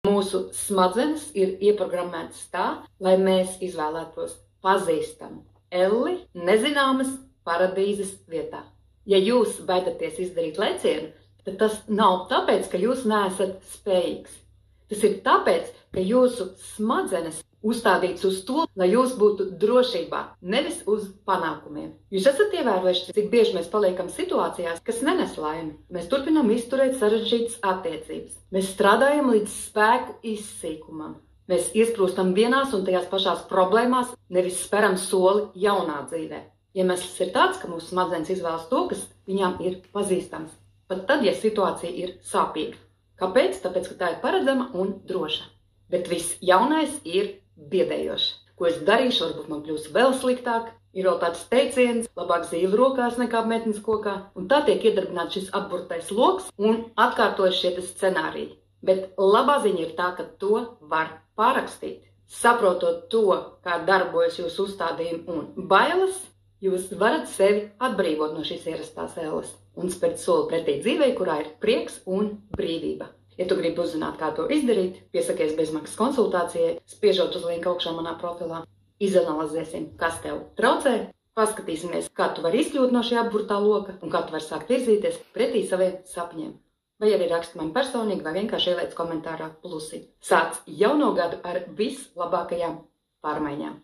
Mūsu smadzenes ir ieprogrammētas tā, lai mēs izvēlētos pazīstamu elli nezināmas paradīzes vietā. Ja jūs baidaties izdarīt lēcienu, tad tas nav tāpēc, ka jūs neesat spējīgs. Tas ir tāpēc, ka jūsu smadzenes uzstādīts uz to, lai jūs būtu drošībā, nevis uz panākumiem. Jūs esat ievērojuši, cik bieži mēs paliekam situācijās, kas nenes laimi. Mēs turpinām izturēt sarežģītas attiecības. Mēs strādājam līdz spēku izsīkumam. Mēs iesprūstam vienās un tajās pašās problēmās, nevis speram soli jaunā dzīvē. Iemesls ir tāds, ka mūsu smadzenes izvēlas to, kas viņām ir pazīstams. Pat tad, ja situācija ir sāpīga. Kāpēc? Tāpēc, ka tā ir paredzama un droša. Bet viss jaunais ir biedējoši. Ko es darīšu, varbūt man kļūs vēl sliktāk. Ir vēl tāds teiciens, labāk zīle rokās nekā metnes kokā. Un tā tiek iedarbināts šis apburtais loks un atkārtojas šie scenāriji. Bet labā ziņa ir tā, ka to var pārrakstīt. Saprotot to, kā darbojas jūsu uzstādījumi un bailes, jūs varat sevi atbrīvot no šīs ierastās ēles un spērt soli pretī dzīvei, kurā ir prieks un brīvība. Ja tu gribi uzzināt, kā to izdarīt, piesakies bezmaksas konsultācijai, spiežot uz linku augšā manā profilā. Izanalizēsim, kas tev traucē, paskatīsimies, kā tu vari izkļūt no šī apburtā loka un kā tu vari sākt virzīties pretī saviem sapņiem. Vai arī raksti man personīgi, vai vienkārši ieliec komentārā plusi. Sāc jauno gadu ar vislabākajām pārmaiņām.